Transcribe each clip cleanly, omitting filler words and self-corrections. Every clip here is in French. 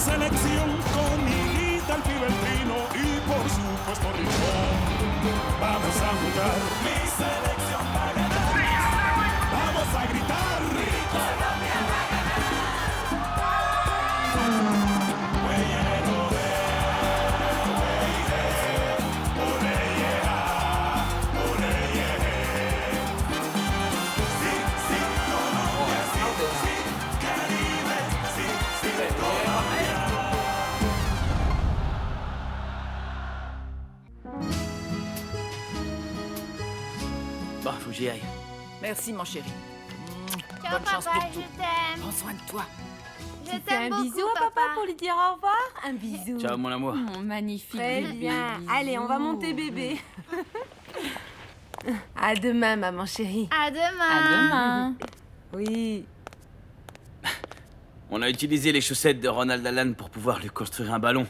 selección con Hilita, el Fibertino y por supuesto Rincón. Vamos a jugar. Mi selección va a ganar. Vamos a gritar. Mi Colombia va a ganar. Bon, faut que j'y aille. Merci, mon chéri. Ciao Bonne chance papa, pour je tout. t'aime. Prends soin de toi. Je Tu fais t'aime un beaucoup, bisou à papa pour lui dire au revoir. Un bisou. Ciao, mon amour. Mon magnifique Très bébé. bien. Bisous. Allez, on va monter bébé. À demain, maman chérie. À demain. À demain. Oui. On a utilisé les chaussettes de Ronald Allen pour pouvoir lui construire un ballon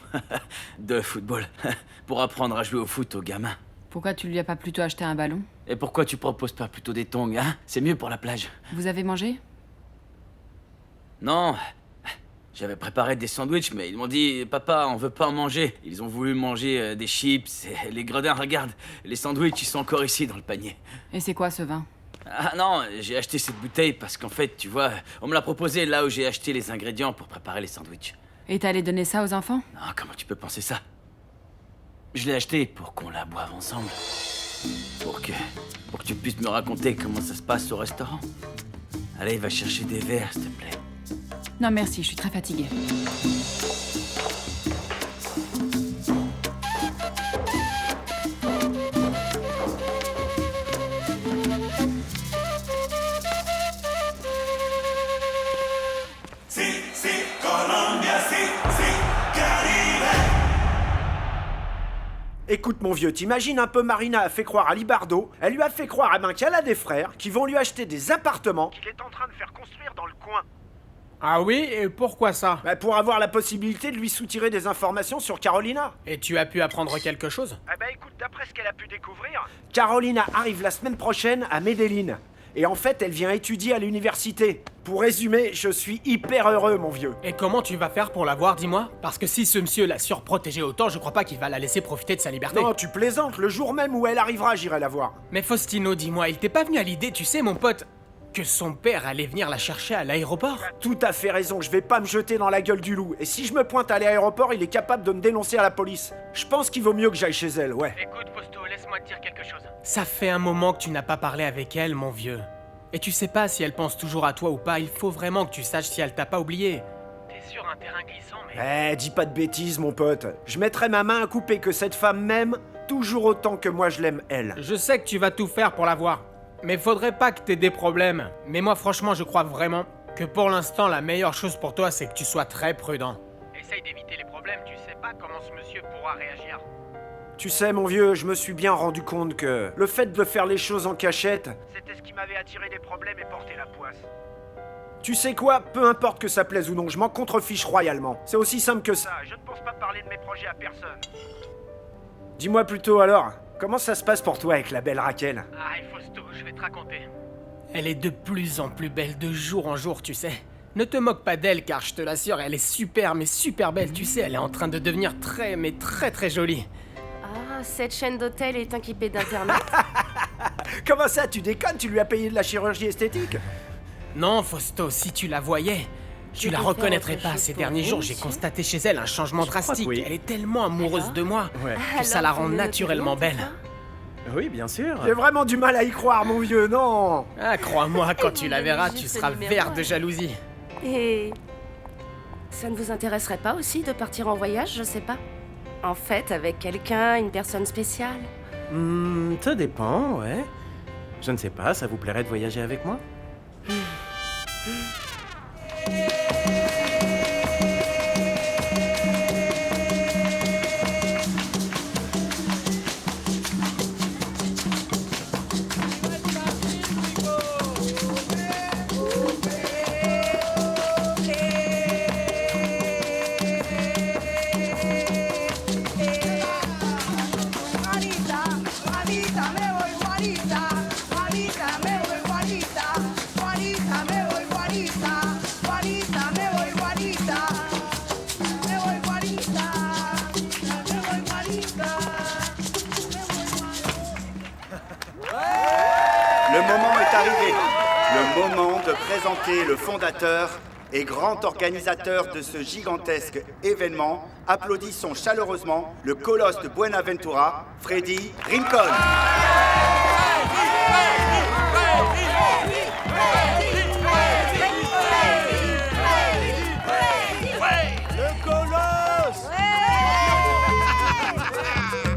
de football. Pour apprendre à jouer au foot aux gamins. Pourquoi tu lui as pas plutôt acheté un ballon? Et pourquoi tu proposes pas plutôt des tongs, hein? C'est mieux pour la plage. Vous avez mangé? Non. J'avais préparé des sandwichs, mais ils m'ont dit « Papa, on veut pas en manger ». Ils ont voulu manger des chips et les gredins, regarde. Les sandwichs, ils sont encore ici dans le panier. Et c'est quoi ce vin? Ah non, j'ai acheté cette bouteille parce qu'en fait, tu vois, on me l'a proposé là où j'ai acheté les ingrédients pour préparer les sandwichs. Et t'allais donner ça aux enfants? Non, comment tu peux penser ça? Je l'ai acheté pour qu'on la boive ensemble. Pour que tu puisses me raconter comment ça se passe au restaurant. Allez, va chercher des verres, s'il te plaît. Non merci, je suis très fatiguée. Écoute mon vieux, t'imagines un peu Marina a fait croire à Libardo, elle lui a fait croire qu'elle a des frères qui vont lui acheter des appartements qu'il est en train de faire construire dans le coin. Ah oui, et pourquoi ça? Bah, pour avoir la possibilité de lui soutirer des informations sur Carolina. Et tu as pu apprendre quelque chose? Ah bah écoute, d'après ce qu'elle a pu découvrir, Carolina arrive la semaine prochaine à Medellín. Et en fait, elle vient étudier à l'université. Pour résumer, je suis hyper heureux, mon vieux. Et comment tu vas faire pour la voir, dis-moi? Parce que si ce monsieur l'a surprotégée autant, je crois pas qu'il va la laisser profiter de sa liberté. Non, tu plaisantes, le jour même où elle arrivera, j'irai la voir. Mais Faustino, dis-moi, il t'est pas venu à l'idée, tu sais, mon pote, que son père allait venir la chercher à l'aéroport? Tout à fait raison, je vais pas me jeter dans la gueule du loup. Et si je me pointe à l'aéroport, il est capable de me dénoncer à la police. Je pense qu'il vaut mieux que j'aille chez elle, ouais. Écoute, Fausto, laisse-moi te dire quelque chose. Ça fait un moment que tu n'as pas parlé avec elle, mon vieux. Et tu sais pas si elle pense toujours à toi ou pas, il faut vraiment que tu saches si elle t'a pas oublié. T'es sur un terrain glissant, mais... Eh, dis pas de bêtises, mon pote. Je mettrai ma main à couper que cette femme m'aime toujours autant que moi je l'aime elle. Je sais que tu vas tout faire pour la voir. Mais faudrait pas que t'aies des problèmes. Mais moi, franchement, je crois vraiment que pour l'instant, la meilleure chose pour toi, c'est que tu sois très prudent. Essaye d'éviter les problèmes, tu sais pas comment ce monsieur pourra réagir. Tu sais, mon vieux, je me suis bien rendu compte que le fait de faire les choses en cachette, c'était ce qui m'avait attiré des problèmes et porté la poisse. Tu sais quoi? Peu importe que ça plaise ou non, je m'en contrefiche royalement. C'est aussi simple que ça. Je ne pense pas parler de mes projets à personne. Dis-moi plutôt alors, comment ça se passe pour toi avec la belle Raquel? Ah, Fausto, je vais te raconter. Elle est de plus en plus belle de jour en jour, tu sais. Ne te moque pas d'elle, car je te l'assure, elle est super, mais super belle, tu sais. Elle est en train de devenir très, mais très, très jolie. Ah, cette chaîne d'hôtel est équipée d'internet. Comment ça, tu déconnes? Tu lui as payé de la chirurgie esthétique? Non, Fausto, si tu la voyais, tu la peux faire reconnaîtrais autre pas. chose Ces pour derniers vous, jours, j'ai monsieur constaté chez elle un changement drastique. oui. Elle est tellement amoureuse de moi que ça Alors, la rend vous me naturellement notez, belle. Oui, bien sûr. J'ai vraiment du mal à y croire, mon vieux, non. Ah, crois-moi, quand Et tu vous la donnez verras, juste tu le seras numéro vert un. de jalousie. Et ça ne vous intéresserait pas aussi de partir en voyage, je sais pas? En fait, avec quelqu'un, une personne spéciale? Ça dépend, ouais. Je ne sais pas, ça vous plairait de voyager avec moi? Juanita, Juanita, me voy, Juanita. Juanita, me voy, Juanita. Juanita, me voy, Juanita. Juanita, me voy, Juanita. Le moment est arrivé. Le moment de présenter le fondateur et grand organisateur de ce gigantesque événement. Applaudissons chaleureusement le colosse de Buenaventura, Freddy Rincon.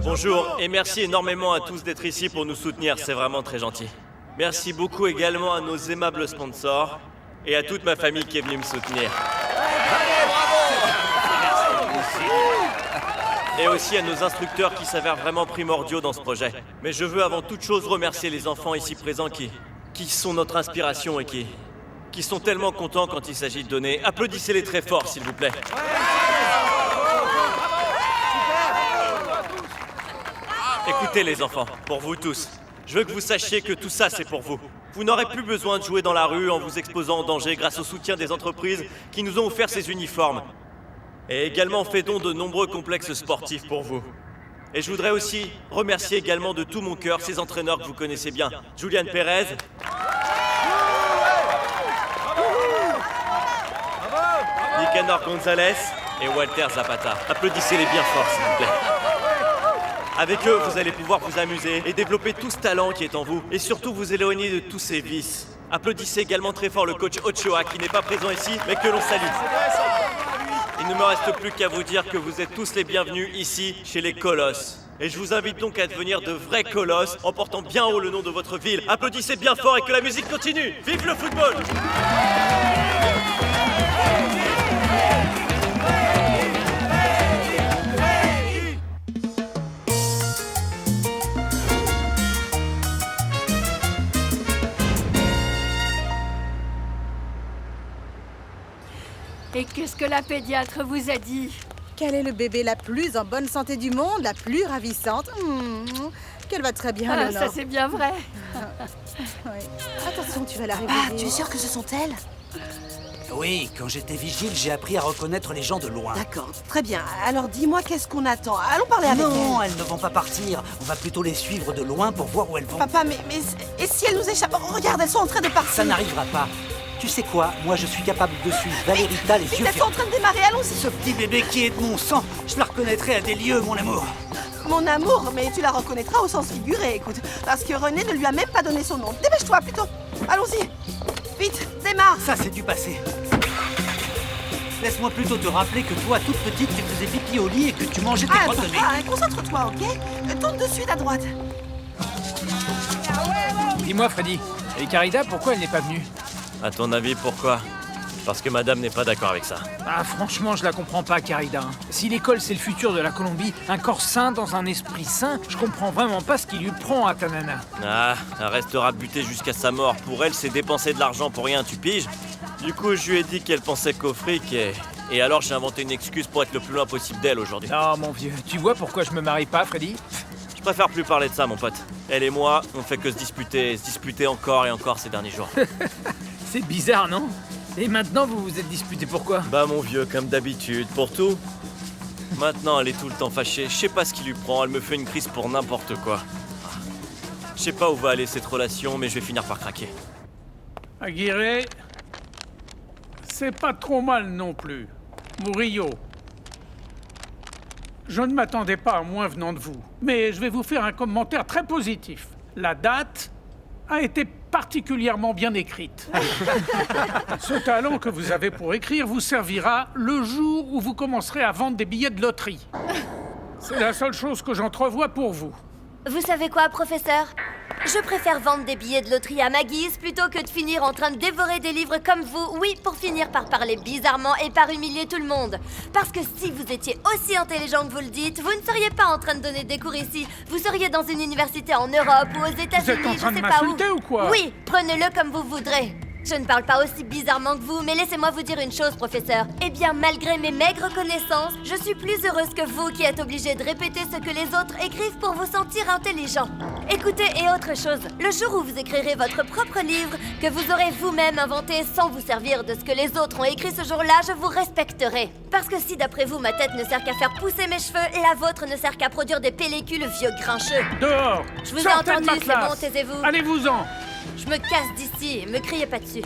Bonjour et merci énormément à tous d'être ici pour nous soutenir, c'est vraiment très gentil. Merci beaucoup également à nos aimables sponsors et à toute ma famille qui est venue me soutenir. Et aussi à nos instructeurs qui s'avèrent vraiment primordiaux dans ce projet. Mais je veux avant toute chose remercier les enfants ici présents qui sont notre inspiration et qui sont tellement contents quand il s'agit de donner. Applaudissez-les très fort s'il vous plaît. Écoutez les enfants, pour vous tous, je veux que vous sachiez que tout ça c'est pour vous. Vous n'aurez plus besoin de jouer dans la rue en vous exposant en danger grâce au soutien des entreprises qui nous ont offert ces uniformes. Et également fait don de nombreux complexes sportifs pour vous. Et je voudrais aussi remercier également de tout mon cœur ces entraîneurs que vous connaissez bien. Julian Pérez, Nicanor Gonzalez et Walter Zapata. Applaudissez-les bien fort s'il vous plaît. Avec eux, vous allez pouvoir vous amuser et développer tout ce talent qui est en vous. Et surtout vous éloigner de tous ces vices. Applaudissez également très fort le coach Ochoa qui n'est pas présent ici, mais que l'on salue. Il ne me reste plus qu'à vous dire que vous êtes tous les bienvenus ici, chez les Colosses. Et je vous invite donc à devenir de vrais colosses en portant bien haut le nom de votre ville. Applaudissez bien fort et que la musique continue. Vive le football! Et qu'est-ce que la pédiatre vous a dit? Quel est le bébé la plus en bonne santé du monde, la plus ravissante? Qu'elle va très bien, Léonore. Ça c'est bien vrai. Oui. Attention, tu vas la réveiller. Tu es sûr que ce sont elles? Oui, quand j'étais vigile, j'ai appris à reconnaître les gens de loin. D'accord, très bien. Alors dis-moi, qu'est-ce qu'on attend? Allons parler avec elles. Non, elles ne vont pas partir. On va plutôt les suivre de loin pour voir où elles vont. Papa, mais et si elles nous échappent? Regarde, elles sont en train de partir. Ça n'arrivera pas. Tu sais quoi? Moi, je suis capable de suivre Valérita les yeux fermés. Elles sont en train de démarrer, allons-y. Ce petit bébé qui est de mon sang, je la reconnaîtrai à des lieux, mon amour. Mon amour, mais tu la reconnaîtras au sens figuré, écoute. Parce que René ne lui a même pas donné son nom. Dépêche-toi, plutôt. Allons-y. Vite, démarre. Ça, c'est du passé. Laisse-moi plutôt te rappeler que toi, toute petite, tu faisais pipi au lit et que tu mangeais tes crottes de nez. Concentre-toi, ok? Tourne de suite à droite. Dis-moi, Freddy, et Carida, pourquoi elle n'est pas venue? À ton avis, pourquoi? Parce que madame n'est pas d'accord avec ça. Ah, franchement, je la comprends pas, Carida. Si l'école, c'est le futur de la Colombie, un corps sain dans un esprit sain, je comprends vraiment pas ce qui lui prend à ta nana. Ah, elle restera butée jusqu'à sa mort. Pour elle, c'est dépenser de l'argent pour rien, tu piges? Du coup, je lui ai dit qu'elle pensait qu'au fric et alors j'ai inventé une excuse pour être le plus loin possible d'elle aujourd'hui. Oh, mon vieux, tu vois pourquoi je me marie pas, Freddy? Je préfère plus parler de ça, mon pote. Elle et moi, on fait que se disputer encore et encore ces derniers jours. C'est bizarre, non? Et maintenant, vous vous êtes disputés pourquoi? Bah mon vieux, comme d'habitude, pour tout. Maintenant, elle est tout le temps fâchée. Je sais pas ce qui lui prend, elle me fait une crise pour n'importe quoi. Je sais pas où va aller cette relation, mais je vais finir par craquer. Aguirre, c'est pas trop mal non plus. Murillo. Je ne m'attendais pas à moins venant de vous, mais je vais vous faire un commentaire très positif. La date a été particulièrement bien écrite. Ce talent que vous avez pour écrire vous servira le jour où vous commencerez à vendre des billets de loterie. C'est la seule chose que j'entrevois pour vous. Vous savez quoi, professeur? Je préfère vendre des billets de loterie à ma guise plutôt que de finir en train de dévorer des livres comme vous. Oui, pour finir par parler bizarrement et par humilier tout le monde. Parce que si vous étiez aussi intelligent que vous le dites, vous ne seriez pas en train de donner des cours ici. Vous seriez dans une université en Europe ou aux États-Unis, Vous êtes en train je sais de pas où. m'insulter ou quoi? Oui, prenez-le comme vous voudrez. Je ne parle pas aussi bizarrement que vous, mais laissez-moi vous dire une chose, professeur. Eh bien, malgré mes maigres connaissances, je suis plus heureuse que vous qui êtes obligé de répéter ce que les autres écrivent pour vous sentir intelligent. Écoutez, et autre chose, le jour où vous écrirez votre propre livre, que vous aurez vous-même inventé sans vous servir de ce que les autres ont écrit ce jour-là, je vous respecterai. Parce que si d'après vous, ma tête ne sert qu'à faire pousser mes cheveux, la vôtre ne sert qu'à produire des pellicules vieux grincheux. Dehors! Je vous ai Sortez de entendu, ma c'est classe. bon, taisez-vous. Allez-vous-en! Je me casse d'ici, me criez pas dessus.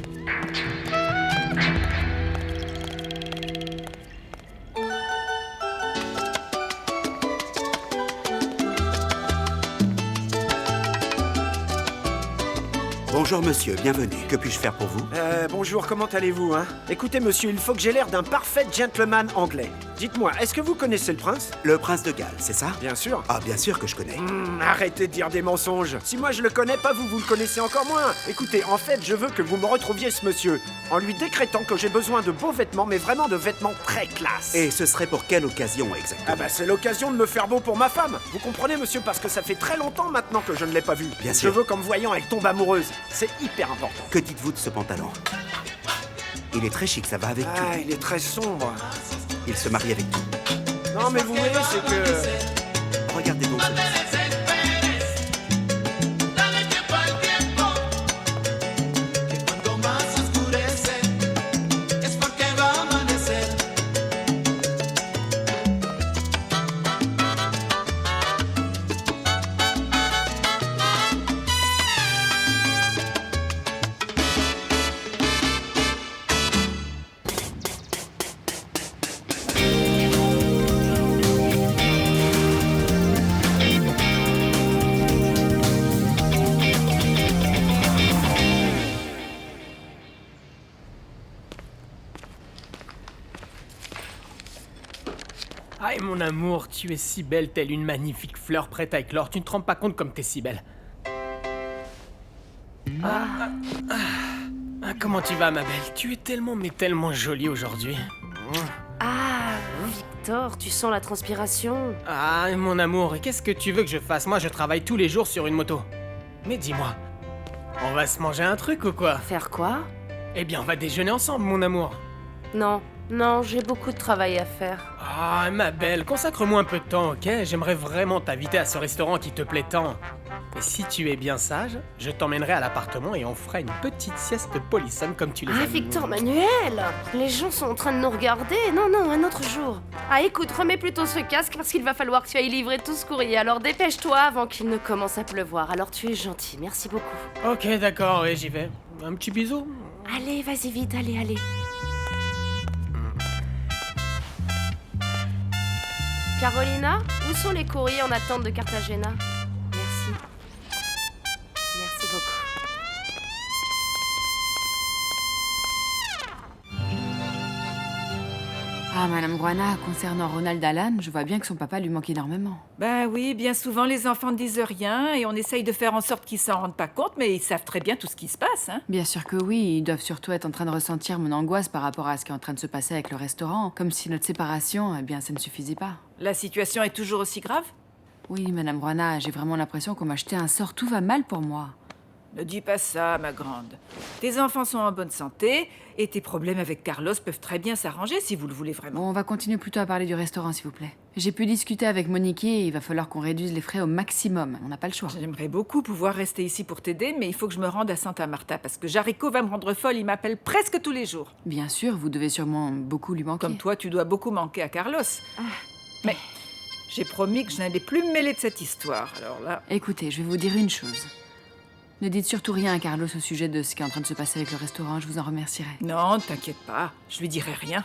Bonjour monsieur, bienvenue. Que puis-je faire pour vous? Bonjour, comment allez-vous, hein? Écoutez, monsieur, il faut que j'ai l'air d'un parfait gentleman anglais. Dites-moi, est-ce que vous connaissez le prince? Le prince de Galles, c'est ça? Bien sûr. Ah, bien sûr que je connais. Arrêtez de dire des mensonges. Si moi je le connais pas, vous le connaissez encore moins. Écoutez, en fait, je veux que vous me retrouviez ce monsieur, en lui décrétant que j'ai besoin de beaux vêtements, mais vraiment de vêtements très classe. Et ce serait pour quelle occasion exactement? Ah bah c'est l'occasion de me faire beau pour ma femme. Vous comprenez, monsieur, parce que ça fait très longtemps maintenant que je ne l'ai pas vu. Bien sûr. Je veux qu'en me voyant, elle tombe amoureuse. C'est hyper important. Que dites-vous de ce pantalon? Il est très chic, ça va avec tout. Ah, il est très sombre. Il se marie avec tout. Non, mais vous voyez, c'est que... Regardez donc celui-ci. Ah, et mon amour, tu es si belle, telle une magnifique fleur prête à éclore. Tu ne te rends pas compte comme t'es si belle. Comment tu vas, ma belle? Tu es tellement, mais tellement jolie aujourd'hui. Ah, Victor, tu sens la transpiration. Ah, mon amour, et qu'est-ce que tu veux que je fasse? Moi, je travaille tous les jours sur une moto. Mais dis-moi, on va se manger un truc ou quoi? Faire quoi? Eh bien, on va déjeuner ensemble, mon amour. Non, j'ai beaucoup de travail à faire. Ah, ma belle, consacre-moi un peu de temps, ok? J'aimerais vraiment t'inviter à ce restaurant qui te plaît tant. Et si tu es bien sage, je t'emmènerai à l'appartement et on fera une petite sieste polissonne comme tu les Ah, aimes. Victor Manuel! Les gens sont en train de nous regarder. Non, un autre jour. Ah, écoute, remets plutôt ce casque parce qu'il va falloir que tu ailles livrer tout ce courrier. Alors dépêche-toi avant qu'il ne commence à pleuvoir. Alors tu es gentil, merci beaucoup. Ok, d'accord, oui, j'y vais. Un petit bisou? Allez, vas-y vite, allez. Carolina, où sont les courriers en attente de Cartagena? Merci. Merci beaucoup. Ah, Madame Guana, concernant Ronald Allan, je vois bien que son papa lui manque énormément. Ben oui, bien souvent les enfants ne disent rien et on essaye de faire en sorte qu'ils s'en rendent pas compte, mais ils savent très bien tout ce qui se passe, hein. Bien sûr que oui, ils doivent surtout être en train de ressentir mon angoisse par rapport à ce qui est en train de se passer avec le restaurant, comme si notre séparation, eh bien, ça ne suffisait pas. La situation est toujours aussi grave? Oui, Madame Guana, j'ai vraiment l'impression qu'on m'a jeté un sort, tout va mal pour moi. Ne dis pas ça, ma grande. Tes enfants sont en bonne santé et tes problèmes avec Carlos peuvent très bien s'arranger si vous le voulez vraiment. Bon, on va continuer plutôt à parler du restaurant, s'il vous plaît. J'ai pu discuter avec Monique et il va falloir qu'on réduise les frais au maximum. On n'a pas le choix. J'aimerais beaucoup pouvoir rester ici pour t'aider, mais il faut que je me rende à Santa Marta parce que Jarico va me rendre folle, il m'appelle presque tous les jours. Bien sûr, vous devez sûrement beaucoup lui manquer. Comme toi, tu dois beaucoup manquer à Carlos. Mais j'ai promis que je n'allais plus me mêler de cette histoire, alors là... Écoutez, je vais vous dire une chose. Ne dites surtout rien à Carlos au sujet de ce qui est en train de se passer avec le restaurant, je vous en remercierai. Non, t'inquiète pas, je lui dirai rien.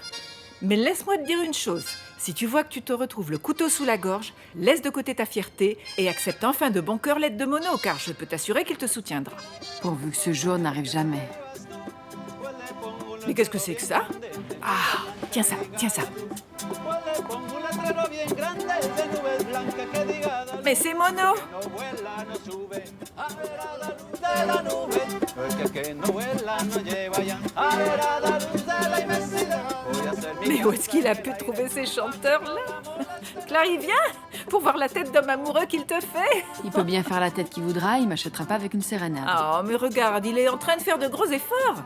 Mais laisse-moi te dire une chose. Si tu vois que tu te retrouves le couteau sous la gorge, laisse de côté ta fierté et accepte enfin de bon cœur l'aide de Mono, car je peux t'assurer qu'il te soutiendra. Pourvu que ce jour n'arrive jamais. Mais qu'est-ce que c'est que ça? Ah, tiens ça. Mais c'est Mono! Mais où est-ce qu'il a pu trouver ces chanteurs-là? Clary, viens pour voir la tête d'homme amoureux qu'il te fait. Il peut bien faire la tête qu'il voudra, il m'achètera pas avec une sérénade. Oh, mais regarde, il est en train de faire de gros efforts.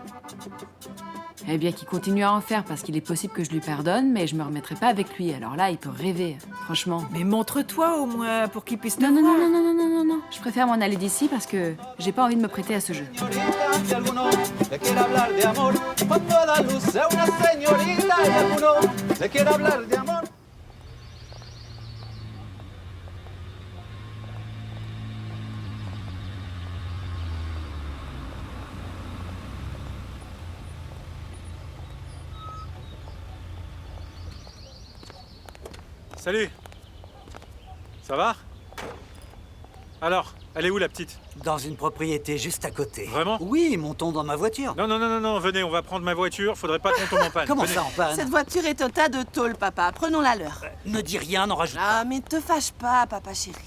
Eh bien, qu'il continue à en faire, parce qu'il est possible que je lui pardonne, mais je me remettrai pas avec lui. Alors là, il peut rêver, franchement. Mais montre-toi au moins, pour qu'il puisse te voir. Non. Je préfère m'en aller d'ici parce que j'ai pas envie de me prêter à ce jeu. Salut. Ça va? Alors, elle est où la petite? Dans une propriété juste à côté. Vraiment? Oui, montons dans ma voiture. Non, venez, on va prendre ma voiture, faudrait pas qu'on tombe en panne. Comment Venez. ça en panne? Cette voiture est au tas de tôle, papa. Prenons-la leur. Ne dis rien, n'en rajoute Ah, mais te fâche pas, papa chéri.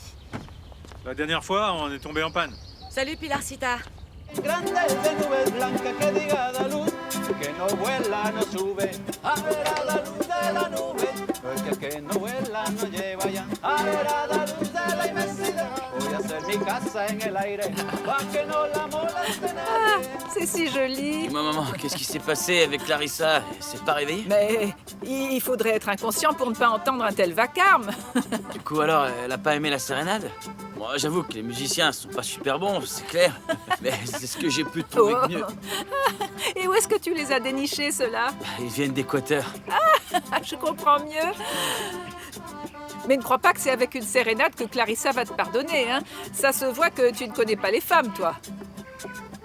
La dernière fois, on est tombé en panne. Salut Pilarcita. Grandes de nubes blancas que diga la luz, que no vuela, no sube. A ver a la luz de la nube, el que no vuela no lleva ya. A ver a la luz de la inmensidad, voy a hacer mi casa en el aire, pa' que no la moleste nadie. C'est si joli. Dis-moi, maman, qu'est-ce qui s'est passé avec Clarissa? Elle s'est pas réveillée? Mais il faudrait être inconscient pour ne pas entendre un tel vacarme. Du coup, alors, elle a pas aimé la sérénade? Moi, j'avoue que les musiciens sont pas super bons, c'est clair. Mais c'est ce que j'ai pu trouver de mieux. Et où est-ce que tu les as dénichés, ceux-là? Ils viennent d'Équateur. Je comprends mieux. Mais ne crois pas que c'est avec une sérénade que Clarissa va te pardonner, hein. Ça se voit que tu ne connais pas les femmes, toi.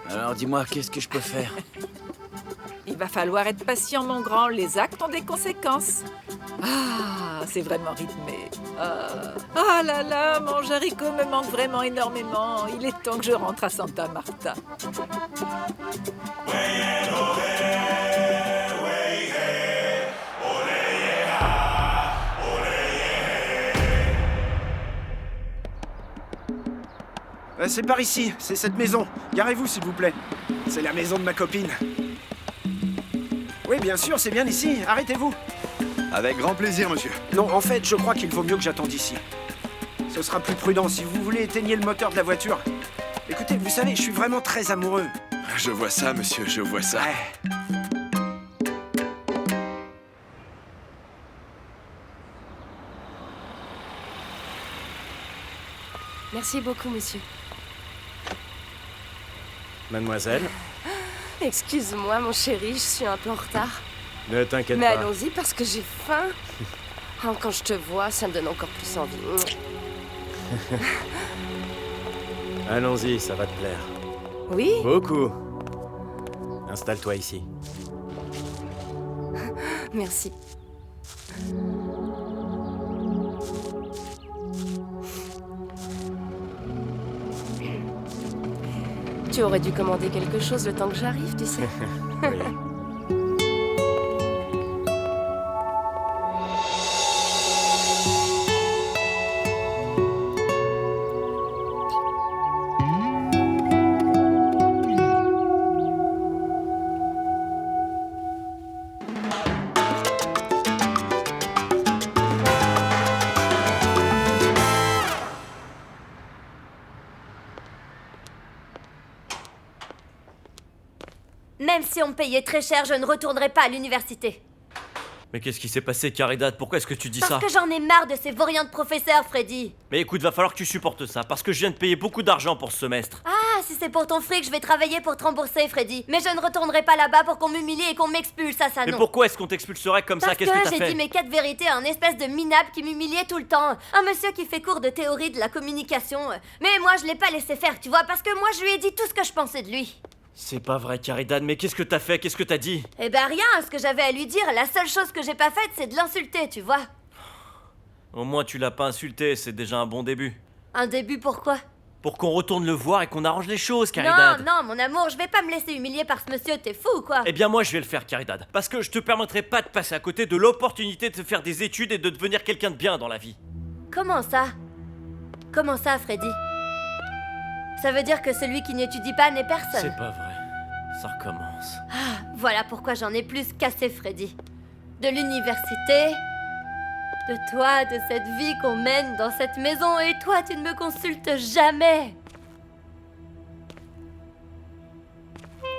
Alors, dis-moi, qu'est-ce que je peux faire? Il va falloir être patient, mon grand. Les actes ont des conséquences. Ah, c'est vraiment rythmé. Ah là là, mon Jericho me manque vraiment énormément. Il est temps que je rentre à Santa Marta. C'est par ici, c'est cette maison. Garez-vous, s'il vous plaît. C'est la maison de ma copine. Oui, bien sûr, c'est bien ici. Arrêtez-vous. Avec grand plaisir, monsieur. Non, en fait, je crois qu'il vaut mieux que j'attende ici. Ce sera plus prudent si vous voulez éteigner le moteur de la voiture. Écoutez, vous savez, je suis vraiment très amoureux. Je vois ça, monsieur, je vois ça. Ouais. Merci beaucoup, monsieur. Mademoiselle, Excuse-moi, mon chéri, je suis un peu en retard. ne t'inquiète Mais pas. allons-y parce que j'ai faim. Oh, quand je te vois, ça me donne encore plus envie. Allons-y, ça va te plaire. Oui? Beaucoup. Installe-toi ici. Merci. Tu aurais dû commander quelque chose le temps que j'arrive, tu sais. Oui. Même si on me payait très cher, je ne retournerai pas à l'université. Mais qu'est-ce qui s'est passé, Caridad? Pourquoi est-ce que tu dis ça? Parce que j'en ai marre de ces vauriens de professeurs, Freddy. Mais écoute, va falloir que tu supportes ça, parce que je viens de payer beaucoup d'argent pour ce semestre. Ah, si c'est pour ton fric, je vais travailler pour te rembourser, Freddy. Mais je ne retournerai pas là-bas pour qu'on m'humilie et qu'on m'expulse, ça Mais non. pourquoi est-ce qu'on t'expulserait comme ça? Parce Qu'est-ce que que t'as j'ai fait? dit mes 4 vérités à un espèce de minable qui m'humiliait tout le temps. Un monsieur qui fait cours de théorie de la communication. Mais moi, je l'ai pas laissé faire, tu vois, parce que moi, je lui ai dit tout ce que je pensais de lui. C'est pas vrai, Caridad, mais qu'est-ce que t'as fait? Qu'est-ce que t'as dit? Eh ben rien, ce que j'avais à lui dire, la seule chose que j'ai pas faite, c'est de l'insulter, tu vois. Au moins, tu l'as pas insulté, c'est déjà un bon début. Un début pourquoi? Pour qu'on retourne le voir et qu'on arrange les choses, Caridad. Non, mon amour, je vais pas me laisser humilier par ce monsieur, t'es fou, quoi. Eh bien moi je vais le faire, Caridad, parce que je te permettrai pas de passer à côté de l'opportunité de faire des études et de devenir quelqu'un de bien dans la vie. Comment ça? Comment ça, Freddy? Ça veut dire que celui qui n'étudie pas n'est personne. C'est pas vrai. Ça recommence. Ah, voilà pourquoi j'en ai plus cassé, Freddy. De l'université, de toi, de cette vie qu'on mène dans cette maison, et toi, tu ne me consultes jamais.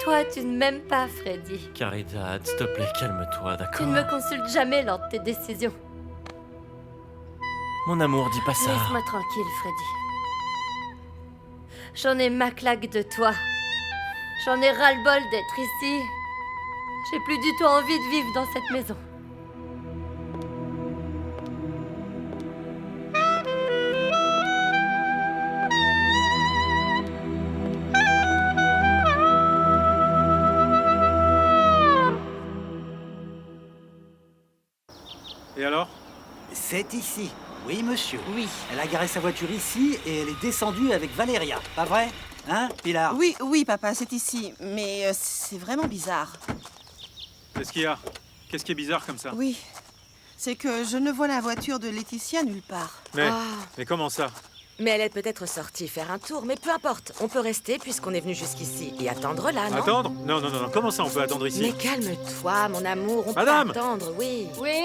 Toi, tu ne m'aimes pas, Freddy. Caridad, s'il te plaît, calme-toi, Tu d'accord? ne me consultes jamais lors de tes décisions. Mon amour, dis pas ça. Laisse-moi tranquille, Freddy. J'en ai ma claque de toi. J'en ai ras-le-bol d'être ici. J'ai plus du tout envie de vivre dans cette maison. Et alors? C'est ici. Oui, monsieur. Oui. Elle a garé sa voiture ici et elle est descendue avec Valéria. Pas vrai? Hein, Pilar? Oui, oui, papa, c'est ici. Mais c'est vraiment bizarre. Qu'est-ce qu'il y a? Qu'est-ce qui est bizarre comme ça? Oui. C'est que je ne vois la voiture de Laetitia nulle part. Mais comment ça? Mais elle est peut-être sortie faire un tour, mais peu importe. On peut rester puisqu'on est venu jusqu'ici et attendre là, non? Attendre? Non, non, non, non. Comment ça on peut attendre ici? Mais calme-toi, mon amour, on Madame! peut attendre, oui. Oui?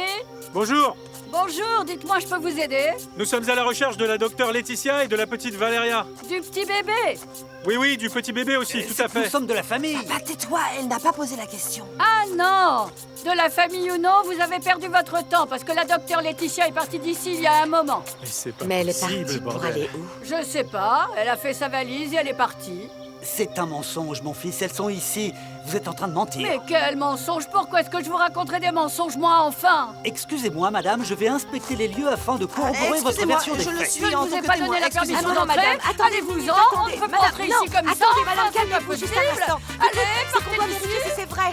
Bonjour! Bonjour, dites-moi, je peux vous aider? Nous sommes à la recherche de la docteure Laetitia et de la petite Valéria. Du petit bébé? Oui, oui, du petit bébé aussi, tout à fait. Nous sommes de la famille. Papa, tais-toi, elle n'a pas posé la question. Ah non! De la famille ou non, vous avez perdu votre temps parce que la docteure Laetitia est partie d'ici il y a un moment. Mais c'est pas Mais elle est possible, partie pour bordel. aller où? Je sais pas, elle a fait sa valise et elle est partie. C'est un mensonge, mon fils. Elles sont ici. Vous êtes en train de mentir. Mais quel mensonge! Pourquoi est-ce que je vous raconterai des mensonges, moi, enfin? Excusez-moi, madame, je vais inspecter les lieux afin de corroborer votre version des faits. Je ne vous ai pas donné la permission non, d'entrer. madame, attendez, Allez-vous-en, on ne peut pas entrer ici comme ça. Attendez, madame, Enfin, c'est pas calmez-vous juste un possible. instant. Allez, C'est qu'on doit partez vérifier d'ici. si c'est vrai.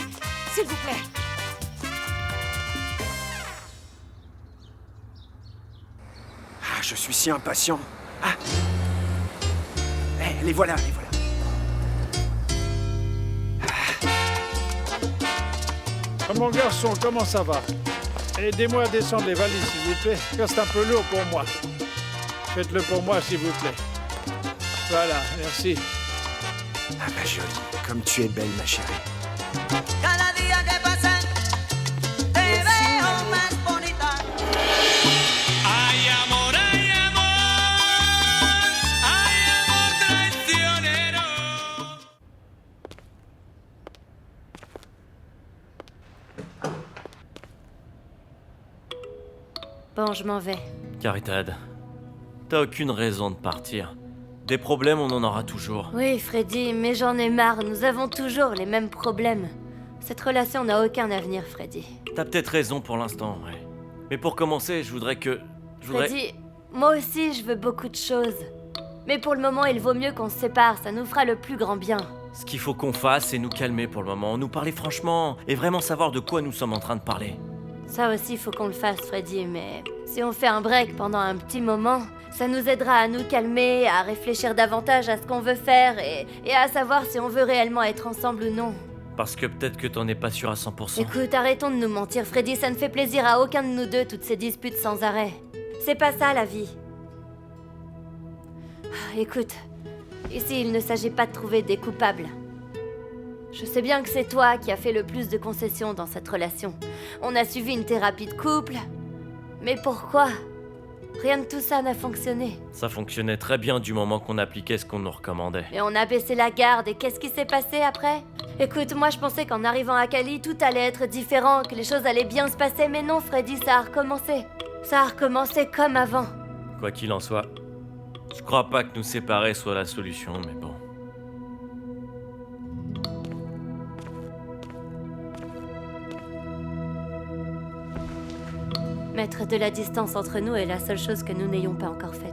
S'il vous plaît. Ah, je suis si impatient. Ah. Les voilà, les voilà. Oh, mon garçon, comment ça va? Aidez-moi à descendre les valises, s'il vous plaît, car c'est un peu lourd pour moi. Faites-le pour moi, s'il vous plaît. Voilà, merci. Ah, ma jolie, comme tu es belle, ma chérie. Bon, je m'en vais. Caritad, t'as aucune raison de partir. Des problèmes, on en aura toujours. Oui, Freddy, mais j'en ai marre. Nous avons toujours les mêmes problèmes. Cette relation n'a aucun avenir, Freddy. T'as peut-être raison pour l'instant, ouais. Mais pour commencer, je voudrais... Freddy, moi aussi, je veux beaucoup de choses. Mais pour le moment, il vaut mieux qu'on se sépare. Ça nous fera le plus grand bien. Ce qu'il faut qu'on fasse, c'est nous calmer pour le moment, nous parler franchement, et vraiment savoir de quoi nous sommes en train de parler. Ça aussi, faut qu'on le fasse, Freddy, mais si on fait un break pendant un petit moment, ça nous aidera à nous calmer, à réfléchir davantage à ce qu'on veut faire et à savoir si on veut réellement être ensemble ou non. Parce que peut-être que t'en es pas sûr à 100%. Écoute, arrêtons de nous mentir, Freddy, ça ne fait plaisir à aucun de nous deux, toutes ces disputes sans arrêt. C'est pas ça, la vie. Écoute, ici, il ne s'agit pas de trouver des coupables. Je sais bien que c'est toi qui as fait le plus de concessions dans cette relation. On a suivi une thérapie de couple. Mais pourquoi? Rien de tout ça n'a fonctionné. Ça fonctionnait très bien du moment qu'on appliquait ce qu'on nous recommandait. Et on a baissé la garde, et qu'est-ce qui s'est passé après? Écoute, moi je pensais qu'en arrivant à Cali, tout allait être différent, que les choses allaient bien se passer, mais non, Freddy, ça a recommencé. Ça a recommencé comme avant. Quoi qu'il en soit, je crois pas que nous séparer soit la solution, mais bon. Mettre de la distance entre nous est la seule chose que nous n'ayons pas encore faite.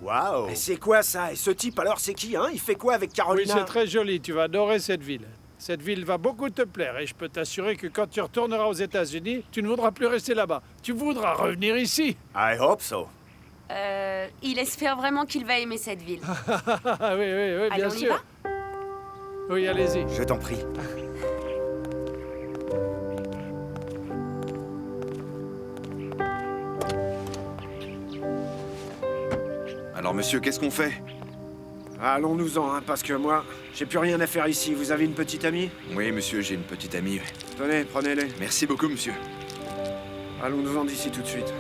Waouh! Mais c'est quoi ça? Et ce type alors, c'est qui, hein? Il fait quoi avec Carolina? Oui, c'est très joli, tu vas adorer cette ville. Cette ville va beaucoup te plaire et je peux t'assurer que quand tu retourneras aux États-Unis, tu ne voudras plus rester là-bas. Tu voudras revenir ici. I hope so. Il espère vraiment qu'il va aimer cette ville. Oui, bien Allez, on y sûr. va? Oui, allez-y. Je t'en prie. Alors, monsieur, qu'est-ce qu'on fait? Allons-nous-en, hein, parce que moi, j'ai plus rien à faire ici. Vous avez une petite amie? Oui, monsieur, j'ai une petite amie. Tenez, prenez-les. Merci beaucoup, monsieur. Allons-nous-en d'ici tout de suite.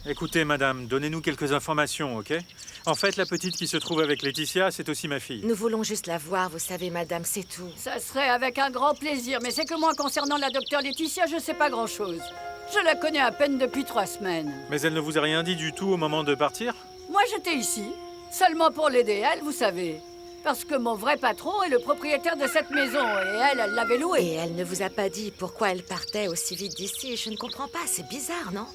Écoutez, madame, donnez-nous quelques informations, ok? En fait, la petite qui se trouve avec Laetitia, c'est aussi ma fille. Nous voulons juste la voir, vous savez, madame, c'est tout. Ça serait avec un grand plaisir, mais c'est que moi, concernant la docteure Laetitia, je sais pas grand-chose. Je la connais à peine depuis 3 semaines. Mais elle ne vous a rien dit du tout au moment de partir? Moi, j'étais ici, seulement pour l'aider, elle, vous savez. Parce que mon vrai patron est le propriétaire de cette maison et elle l'avait louée. Et elle ne vous a pas dit pourquoi elle partait aussi vite d'ici. Je ne comprends pas, c'est bizarre, non?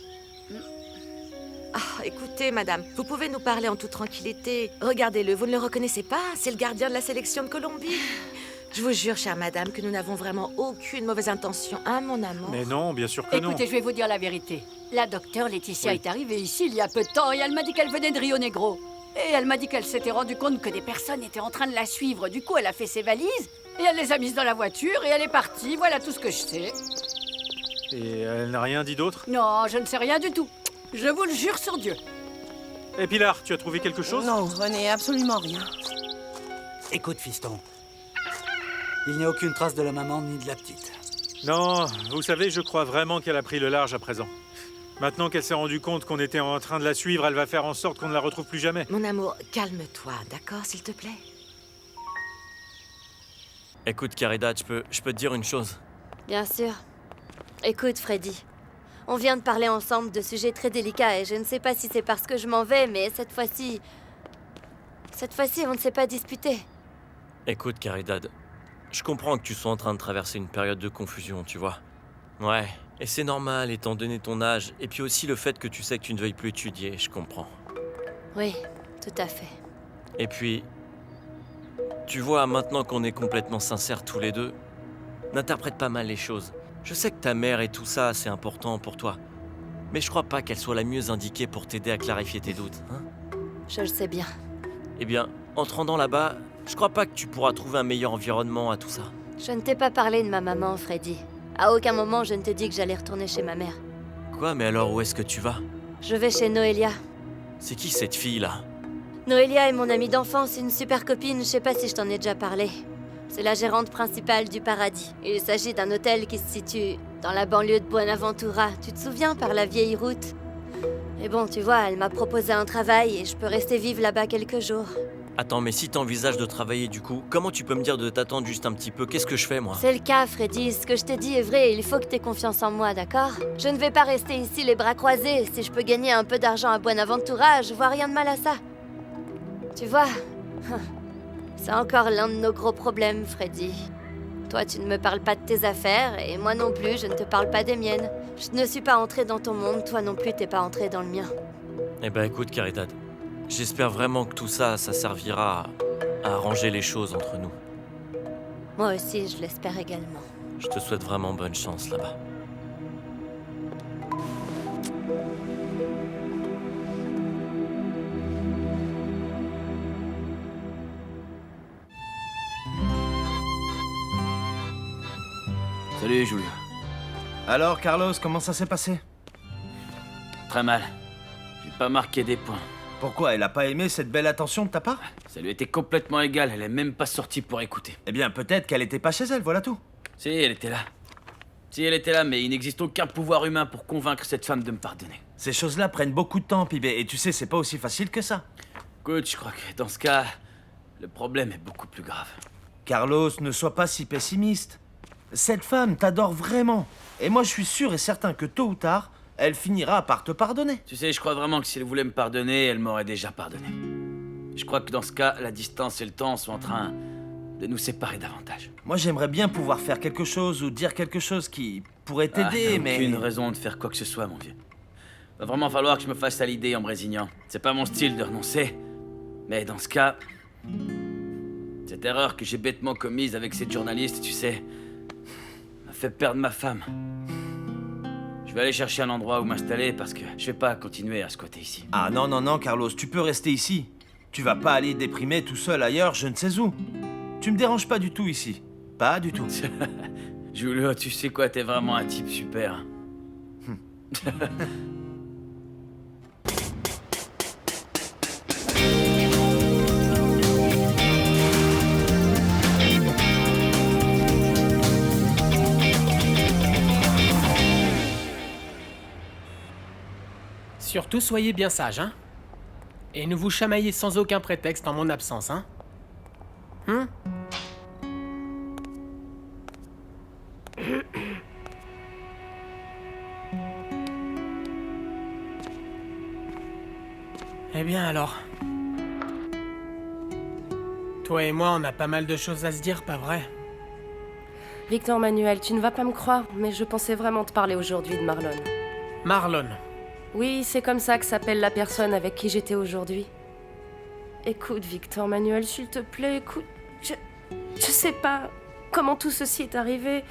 Ah, écoutez, madame, vous pouvez nous parler en toute tranquillité. Regardez-le, vous ne le reconnaissez pas? C'est le gardien de la sélection de Colombie. Je vous jure, chère madame, que nous n'avons vraiment aucune mauvaise intention, hein, mon amour? Mais non, bien sûr que non. Écoutez, je vais vous dire la vérité. La docteure Laetitia est arrivée ici il y a peu de temps et elle m'a dit qu'elle venait de Rio Negro. Et elle m'a dit qu'elle s'était rendue compte que des personnes étaient en train de la suivre. Du coup, elle a fait ses valises et elle les a mises dans la voiture et elle est partie. Voilà tout ce que je sais. Et elle n'a rien dit d'autre? Non, je ne sais rien du tout. Je vous le jure sur Dieu. Et Pilar, tu as trouvé quelque chose? Non, René, absolument rien. Écoute, fiston. Il n'y a aucune trace de la maman ni de la petite. Non, vous savez, je crois vraiment qu'elle a pris le large à présent. Maintenant qu'elle s'est rendue compte qu'on était en train de la suivre, elle va faire en sorte qu'on ne la retrouve plus jamais. Mon amour, calme-toi, d'accord, s'il te plaît? Écoute, Caridad, je peux te dire une chose. Bien sûr. Écoute, Freddy. On vient de parler ensemble de sujets très délicats et je ne sais pas si c'est parce que je m'en vais, mais cette fois-ci, on ne s'est pas disputé. Écoute, Caridad, je comprends que tu sois en train de traverser une période de confusion, tu vois. Ouais, et c'est normal étant donné ton âge, et puis aussi le fait que tu sais que tu ne veuilles plus étudier, je comprends. Oui, tout à fait. Et puis, tu vois, maintenant qu'on est complètement sincères tous les deux, n'interprète pas mal les choses. Je sais que ta mère et tout ça, c'est important pour toi. Mais je crois pas qu'elle soit la mieux indiquée pour t'aider à clarifier tes doutes, hein? Je le sais bien. Eh bien, en te rendant là-bas, je crois pas que tu pourras trouver un meilleur environnement à tout ça. Je ne t'ai pas parlé de ma maman, Freddy. À aucun moment, je ne t'ai dit que j'allais retourner chez ma mère. Quoi, mais alors où est-ce que tu vas? Je vais chez Noélia. C'est qui cette fille-là? Noélia est mon amie d'enfance, une super copine, je sais pas si je t'en ai déjà parlé. C'est la gérante principale du Paradis. Il s'agit d'un hôtel qui se situe dans la banlieue de Buenaventura. Tu te souviens, par la vieille route? Et bon, tu vois, elle m'a proposé un travail et je peux rester vivre là-bas quelques jours. Attends, mais si t'envisages de travailler du coup, comment tu peux me dire de t'attendre juste un petit peu? Qu'est-ce que je fais, moi? C'est le cas, Freddy. Ce que je t'ai dit est vrai. Il faut que t'aies confiance en moi, d'accord? Je ne vais pas rester ici les bras croisés. Si je peux gagner un peu d'argent à Buenaventura, je vois rien de mal à ça. Tu vois, c'est encore l'un de nos gros problèmes, Freddy. Toi, tu ne me parles pas de tes affaires, et moi non plus, je ne te parle pas des miennes. Je ne suis pas entrée dans ton monde, toi non plus, t'es pas entrée dans le mien. Eh ben écoute, Caridad, j'espère vraiment que tout ça, ça servira à arranger les choses entre nous. Moi aussi, je l'espère également. Je te souhaite vraiment bonne chance là-bas. Salut, Julio. Alors, Carlos, comment ça s'est passé? Très mal. J'ai pas marqué des points. Pourquoi? Elle a pas aimé cette belle attention de ta part? Ça lui était complètement égal, elle est même pas sortie pour écouter. Eh bien, peut-être qu'elle était pas chez elle, voilà tout. Si, elle était là. Si, elle était là, mais il n'existe aucun pouvoir humain pour convaincre cette femme de me pardonner. Ces choses-là prennent beaucoup de temps, Pibé, et tu sais, c'est pas aussi facile que ça. Écoute, je crois que dans ce cas, le problème est beaucoup plus grave. Carlos, ne sois pas si pessimiste. Cette femme t'adore vraiment. Et moi, je suis sûr et certain que tôt ou tard, elle finira par te pardonner. Tu sais, je crois vraiment que si elle voulait me pardonner, elle m'aurait déjà pardonné. Je crois que dans ce cas, la distance et le temps sont en train de nous séparer davantage. Moi, j'aimerais bien pouvoir faire quelque chose ou dire quelque chose qui pourrait t'aider, mais... aucune raison de faire quoi que ce soit, mon vieux. Va vraiment falloir que je me fasse à l'idée en me résignant. C'est pas mon style de renoncer. Mais dans ce cas... cette erreur que j'ai bêtement commise avec cette journaliste, tu sais... m'a fait perdre ma femme. Je vais aller chercher un endroit où m'installer parce que je vais pas continuer à squatter ici. Ah non, non, non, Carlos, tu peux rester ici. Tu vas pas aller déprimer tout seul ailleurs, je ne sais où. Tu me déranges pas du tout ici. Pas du tout. Julio, tu sais quoi, t'es vraiment un type super. Surtout, soyez bien sages, hein? Et ne vous chamaillez sans aucun prétexte en mon absence, hein? Eh bien alors... Toi et moi, on a pas mal de choses à se dire, pas vrai? Victor Manuel, tu ne vas pas me croire, mais je pensais vraiment te parler aujourd'hui de Marlon. Marlon. Oui, c'est comme ça que s'appelle la personne avec qui j'étais aujourd'hui. Écoute, Victor Manuel, s'il te plaît, écoute. Je sais pas comment tout ceci est arrivé.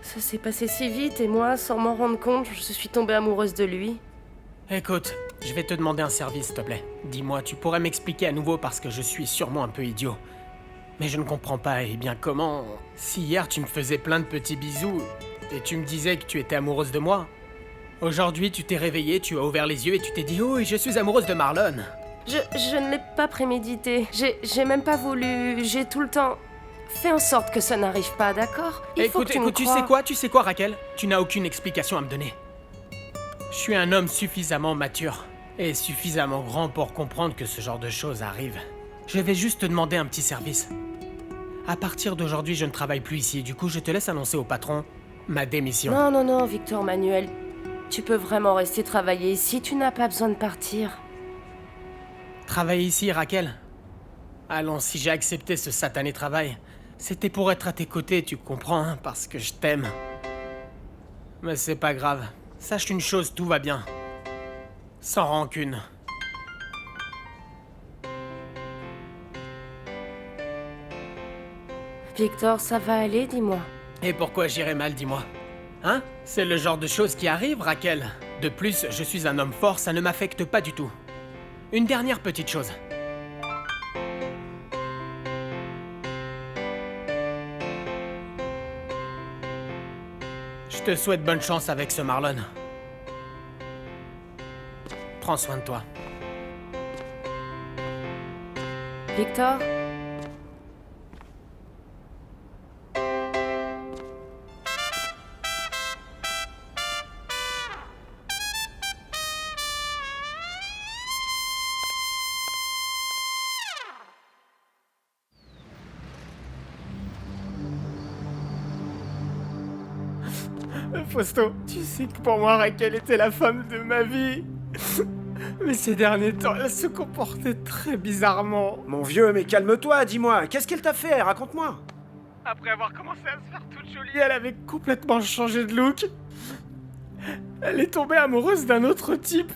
Ça s'est passé si vite et moi, sans m'en rendre compte, je suis tombée amoureuse de lui. Écoute, je vais te demander un service, s'il te plaît. Dis-moi, tu pourrais m'expliquer à nouveau parce que je suis sûrement un peu idiot. Mais je ne comprends pas, eh bien comment... Si hier tu me faisais plein de petits bisous et tu me disais que tu étais amoureuse de moi, aujourd'hui tu t'es réveillée, tu as ouvert les yeux et tu t'es dit « Oh, je suis amoureuse de Marlon !» Je ne l'ai pas prémédité. J'ai même pas voulu... J'ai tout le temps fait en sorte que ça n'arrive pas, d'accord? Écoute, tu sais quoi, Raquel? Tu n'as aucune explication à me donner. Je suis un homme suffisamment mature et suffisamment grand pour comprendre que ce genre de choses arrive. Je vais juste te demander un petit service. À partir d'aujourd'hui, je ne travaille plus ici. Du coup, je te laisse annoncer au patron ma démission. Non, Victor Manuel. Tu peux vraiment rester travailler ici. Tu n'as pas besoin de partir. Travailler ici, Raquel? Allons, si j'ai accepté ce satané travail, c'était pour être à tes côtés, tu comprends, hein, parce que je t'aime. Mais c'est pas grave. Sache une chose, tout va bien. Sans rancune. Victor, ça va aller, dis-moi. Et pourquoi j'irais mal, dis-moi? Hein? C'est le genre de choses qui arrivent, Raquel. De plus, je suis un homme fort, ça ne m'affecte pas du tout. Une dernière petite chose. Je te souhaite bonne chance avec ce Marlon. Prends soin de toi. Victor? Fausto, tu sais que pour moi, Raquel était la femme de ma vie. Mais ces derniers temps, elle se comportait très bizarrement. Mon vieux, mais calme-toi, dis-moi, qu'est-ce qu'elle t'a fait? Raconte-moi. Après avoir commencé à se faire toute jolie, elle avait complètement changé de look. Elle est tombée amoureuse d'un autre type.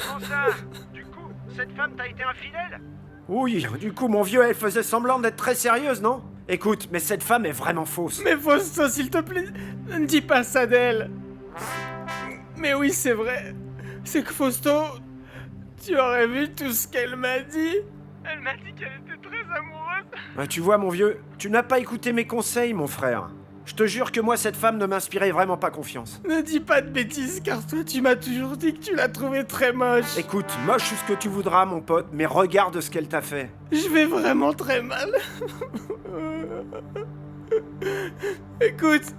Comment ça? Du coup, cette femme t'a été infidèle? Oui, du coup, mon vieux, elle faisait semblant d'être très sérieuse, non? Écoute, mais cette femme est vraiment fausse. Mais Fausto, s'il te plaît, ne dis pas ça d'elle. Mais oui, c'est vrai. C'est que Fausto, tu aurais vu tout ce qu'elle m'a dit. Elle m'a dit qu'elle était très amoureuse. Ah, tu vois, mon vieux, tu n'as pas écouté mes conseils, mon frère. Je te jure que moi, cette femme ne m'inspirait vraiment pas confiance. Ne dis pas de bêtises, car toi, tu m'as toujours dit que tu l'as trouvée très moche. Écoute, moche ou ce que tu voudras, mon pote, mais regarde ce qu'elle t'a fait. Je vais vraiment très mal. Écoute,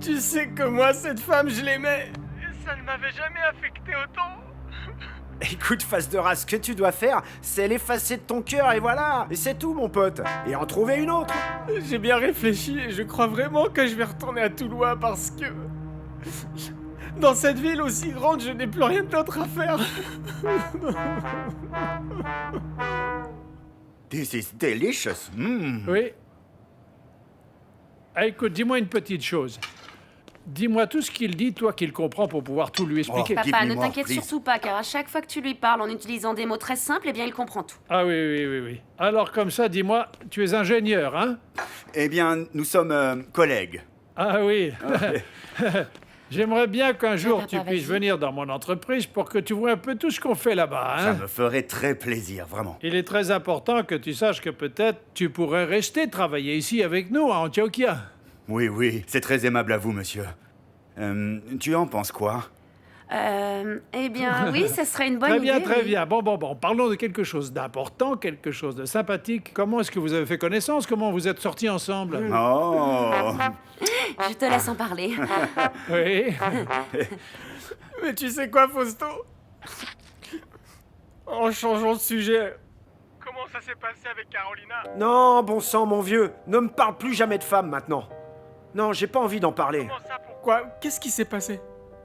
tu sais que moi, cette femme, je l'aimais. Et ça ne m'avait jamais affecté autant. Écoute, face de race, ce que tu dois faire, c'est l'effacer de ton cœur, et voilà. Et c'est tout, mon pote. Et en trouver une autre. J'ai bien réfléchi et je crois vraiment que je vais retourner à Toulouse parce que... Dans cette ville aussi grande, je n'ai plus rien d'autre à faire. This is delicious. Oui. Ah, écoute, dis-moi une petite chose. Dis-moi tout ce qu'il dit, toi qui le comprends, pour pouvoir tout lui expliquer. Papa, ne t'inquiète surtout pas, car à chaque fois que tu lui parles en utilisant des mots très simples, eh bien, il comprend tout. Ah oui. Alors, comme ça, dis-moi, tu es ingénieur, hein? Eh bien, nous sommes collègues. Ah oui. J'aimerais bien qu'un jour papa, tu puisses venir dans mon entreprise pour que tu vois un peu tout ce qu'on fait là-bas, hein? Ça me ferait très plaisir, vraiment. Il est très important que tu saches que peut-être tu pourrais rester travailler ici avec nous, à Antioquia. Oui, c'est très aimable à vous, monsieur. Tu en penses quoi? Eh bien, oui, ça serait une bonne idée. Très bien. Bon. Parlons de quelque chose d'important, quelque chose de sympathique. Comment est-ce que vous avez fait connaissance? Comment vous êtes sortis ensemble? Oh! Je te laisse en parler. Oui. Mais tu sais quoi, Fausto? En changeant de sujet... Comment ça s'est passé avec Carolina? Non, bon sang, mon vieux, ne me parle plus jamais de femme maintenant. Non, j'ai pas envie d'en parler. Comment ça, pourquoi? Qu'est-ce qui s'est passé?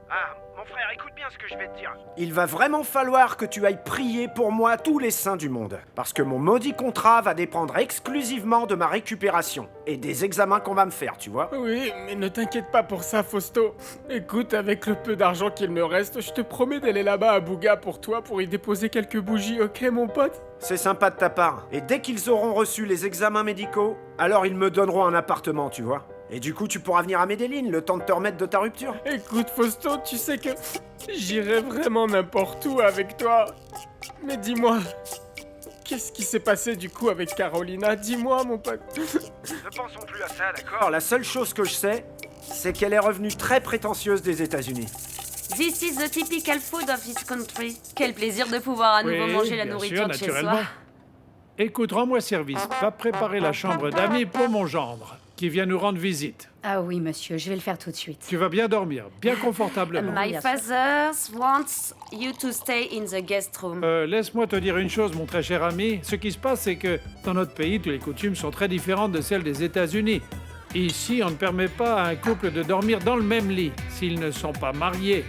Ah, Mon frère, écoute bien ce que je vais te dire. Il va vraiment falloir que tu ailles prier pour moi tous les saints du monde. Parce que mon maudit contrat va dépendre exclusivement de ma récupération. Et des examens qu'on va me faire, tu vois. Oui, mais ne t'inquiète pas pour ça, Fausto. Écoute, avec le peu d'argent qu'il me reste, je te promets d'aller là-bas à Bouga pour toi pour y déposer quelques bougies, ok mon pote? C'est sympa de ta part. Et dès qu'ils auront reçu les examens médicaux, alors ils me donneront un appartement, tu vois. Et du coup, tu pourras venir à Medellin, le temps de te remettre de ta rupture. Écoute, Fausto, tu sais que j'irai vraiment n'importe où avec toi. Mais dis-moi, qu'est-ce qui s'est passé du coup avec Carolina? Dis-moi, mon pote. Ne pensons plus à ça, d'accord? La seule chose que je sais, c'est qu'elle est revenue très prétentieuse des États-Unis. This is the typical food of this country. Quel plaisir de pouvoir à nouveau manger la bien nourriture sûr, de chez naturellement. soi. Écoute, rends-moi service. Va préparer la chambre d'amis pour mon gendre, qui vient nous rendre visite. Ah oui, monsieur, je vais le faire tout de suite. Tu vas bien dormir, bien confortablement. My father wants you to stay in the guest room. Laisse-moi te dire une chose, mon très cher ami. Ce qui se passe, c'est que dans notre pays, toutes les coutumes sont très différentes de celles des États-Unis. Ici, on ne permet pas à un couple de dormir dans le même lit s'ils ne sont pas mariés.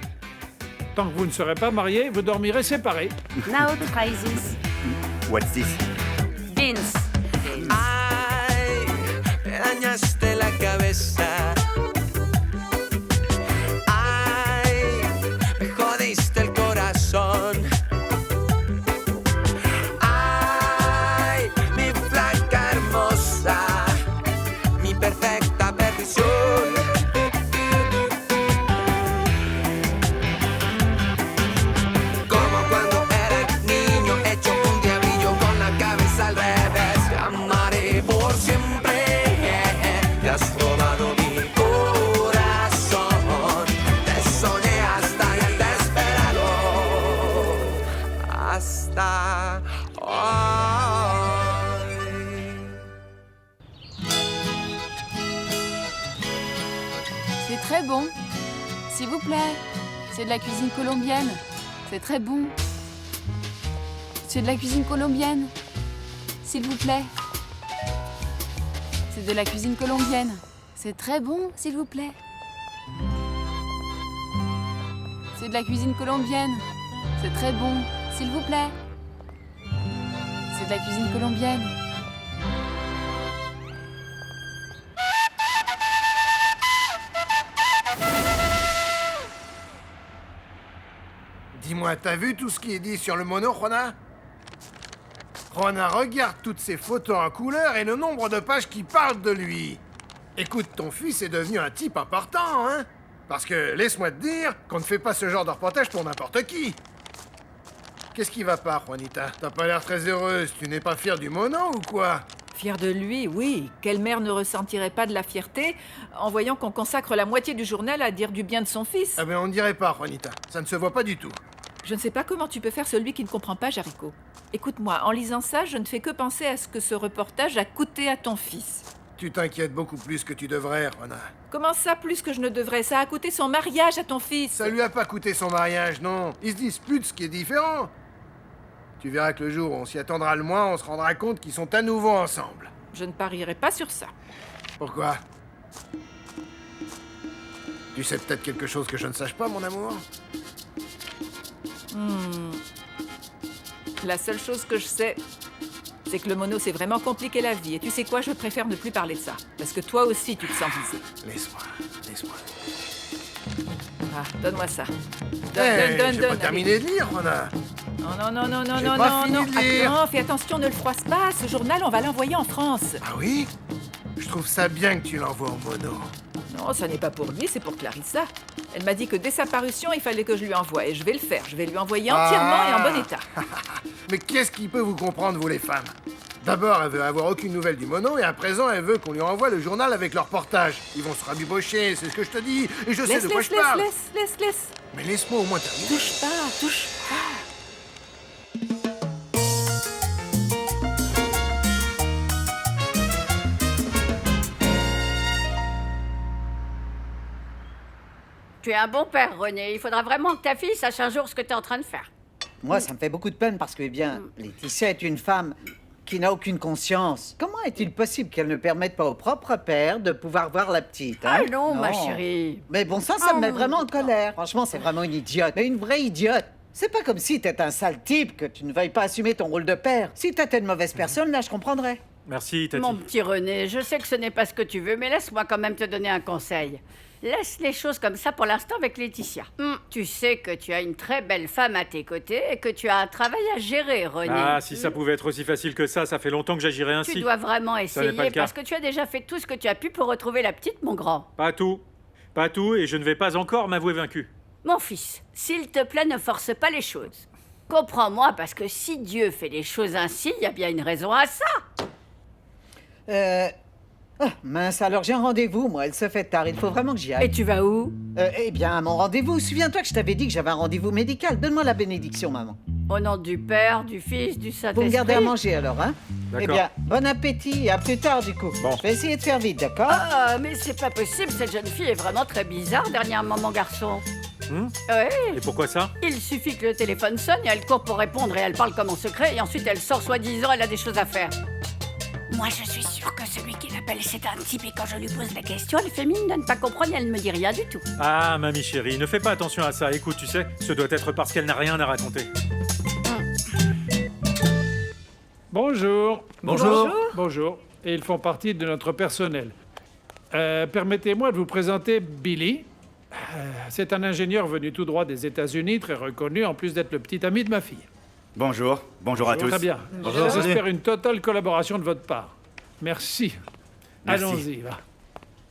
Tant que vous ne serez pas mariés, vous dormirez séparés. Now try this. What's this? Beans. Ay, me dañaste la cabeza. Ay, me jodiste el corazón. Ay, mi flaca hermosa, mi perfecta perdición. Como cuando era niño, hecho un diablillo con la cabeza al revés. Te amaré por siempre. Te has robado mi corazón. Te soñé hasta el desesperado. Hasta hoy. C'est très bon. S'il vous plaît. C'est de la cuisine colombienne. C'est très bon. C'est de la cuisine colombienne. S'il vous plaît. C'est de la cuisine colombienne. C'est très bon, s'il vous plaît. C'est de la cuisine colombienne. C'est très bon, s'il vous plaît. C'est de la cuisine colombienne. Dis-moi, t'as vu tout ce qui est dit sur le mono, Juana? Juana, regarde toutes ces photos en couleur et le nombre de pages qui parlent de lui. Écoute, ton fils est devenu un type important, hein? Parce que, laisse-moi te dire, qu'on ne fait pas ce genre de reportage pour n'importe qui. Qu'est-ce qui va pas, Juanita? T'as pas l'air très heureuse, tu n'es pas fière du mono ou quoi? Fière de lui, oui. Quelle mère ne ressentirait pas de la fierté en voyant qu'on consacre la moitié du journal à dire du bien de son fils? Ah ben on ne dirait pas, Juanita. Ça ne se voit pas du tout. Je ne sais pas comment tu peux faire celui qui ne comprend pas, Jaricot. Écoute-moi, en lisant ça, je ne fais que penser à ce que ce reportage a coûté à ton fils. Tu t'inquiètes beaucoup plus que tu devrais, Juana. Comment ça, plus que je ne devrais? Ça a coûté son mariage à ton fils. Ça lui a pas coûté son mariage, non. Ils se disputent, ce qui est différent. Tu verras que le jour où on s'y attendra le moins, on se rendra compte qu'ils sont à nouveau ensemble. Je ne parierai pas sur ça. Pourquoi? Tu sais peut-être quelque chose que je ne sache pas, mon amour? La seule chose que je sais, c'est que le mono s'est vraiment compliqué la vie. Et tu sais quoi, je préfère ne plus parler de ça. Parce que toi aussi, tu te sens visé. Laisse-moi. Ah, donne-moi ça. J'ai pas terminé de lire, Juana. Non. Attends, fais attention, ne le froisse pas. Ce journal, on va l'envoyer en France. Ah oui? Je trouve ça bien que tu l'envoies au mono. Non, ça n'est pas pour lui, c'est pour Clarissa. Elle m'a dit que dès sa parution, il fallait que je lui envoie. Et je vais le faire. Je vais lui envoyer entièrement et en bon état. Mais qu'est-ce qui peut vous comprendre, vous les femmes? D'abord, elle veut avoir aucune nouvelle du mono, et à présent, elle veut qu'on lui envoie le journal avec leur reportage. Ils vont se rabibocher, c'est ce que je te dis, et je sais de quoi je parle. Laisse. Mais laisse-moi au moins terminer. Touche pas. Tu es un bon père, René. Il faudra vraiment que ta fille sache un jour ce que tu es en train de faire. Moi, ça me fait beaucoup de peine parce que, eh bien, Laetitia est une femme qui n'a aucune conscience. Comment est-il possible qu'elle ne permette pas au propre père de pouvoir voir la petite, hein? Ah non, ma chérie. Mais bon, ça me met vraiment en colère. Franchement, c'est vraiment une idiote. Mais une vraie idiote. C'est pas comme si t'étais un sale type que tu ne veuilles pas assumer ton rôle de père. Si t'étais une mauvaise personne, là, je comprendrais. Merci, Tati. Mon petit René, je sais que ce n'est pas ce que tu veux, mais laisse-moi quand même te donner un conseil. Laisse les choses comme ça pour l'instant avec Laetitia. Tu sais que tu as une très belle femme à tes côtés et que tu as un travail à gérer, René. Ah, si ça pouvait être aussi facile que ça fait longtemps que j'agirais ainsi. Tu dois vraiment Ça n'est essayer pas le cas. parce que tu as déjà fait tout ce que tu as pu pour retrouver la petite, mon grand. Pas tout, et je ne vais pas encore m'avouer vaincu. Mon fils, s'il te plaît, ne force pas les choses. Comprends-moi, parce que si Dieu fait les choses ainsi, il y a bien une raison à ça. Ah, mince, alors j'ai un rendez-vous, moi, elle se fait tard, il faut vraiment que j'y aille. Et tu vas où? Eh bien, à mon rendez-vous. Souviens-toi que je t'avais dit que j'avais un rendez-vous médical. Donne-moi la bénédiction, maman. Au nom du Père, du Fils, du Saint-Esprit. Vous me gardez à manger alors, hein? D'accord. Eh bien, bon appétit et à plus tard, du coup. Bon. Je vais essayer de faire vite, d'accord? Ah, mais c'est pas possible, cette jeune fille est vraiment très bizarre dernièrement, mon garçon. Ouais. Et pourquoi ça? Il suffit que le téléphone sonne et elle court pour répondre et elle parle comme en secret et ensuite elle sort soi-disant, elle a des choses à faire. Moi, je suis sûre que celui qui l'appelle, c'est un type et quand je lui pose la question, elle fait mine de ne pas comprendre et elle ne me dit rien du tout. Ah, mamie chérie, ne fais pas attention à ça. Écoute, tu sais, ce doit être parce qu'elle n'a rien à raconter. Bonjour. Bonjour. Bonjour. Et ils font partie de notre personnel. Permettez-moi de vous présenter Billy. C'est un ingénieur venu tout droit des États-Unis, très reconnu, en plus d'être le petit ami de ma fille. Bonjour à tous. Très bien. Bonjour. J'espère une totale collaboration de votre part. Merci. Merci. Allons-y, va.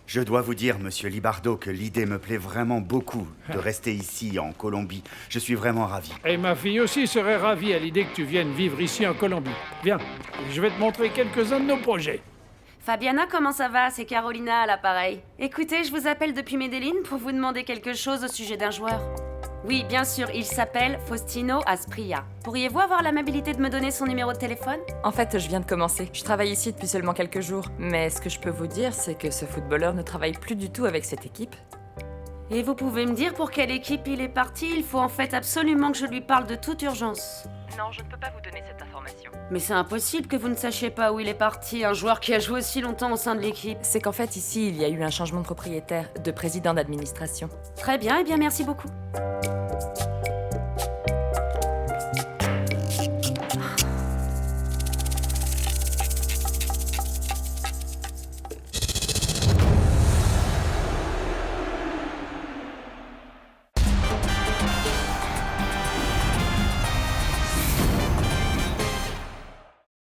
Je dois vous dire, monsieur Libardo, que l'idée me plaît vraiment beaucoup de rester ici, en Colombie. Je suis vraiment ravi. Et ma fille aussi serait ravie à l'idée que tu viennes vivre ici en Colombie. Viens, je vais te montrer quelques-uns de nos projets. Fabiana, comment ça va? C'est Carolina à l'appareil. Écoutez, je vous appelle depuis Medellín pour vous demander quelque chose au sujet d'un joueur. Oui, bien sûr, il s'appelle Faustino Asprilla. Pourriez-vous avoir l'amabilité de me donner son numéro de téléphone? En fait, je viens de commencer. Je travaille ici depuis seulement quelques jours. Mais ce que je peux vous dire, c'est que ce footballeur ne travaille plus du tout avec cette équipe. Et vous pouvez me dire pour quelle équipe il est parti? Il faut en fait absolument que je lui parle de toute urgence. Non, je ne peux pas vous donner cette information. Mais c'est impossible que vous ne sachiez pas où il est parti, un joueur qui a joué aussi longtemps au sein de l'équipe. C'est qu'en fait, ici, il y a eu un changement de propriétaire, de président d'administration. Très bien, et bien merci beaucoup.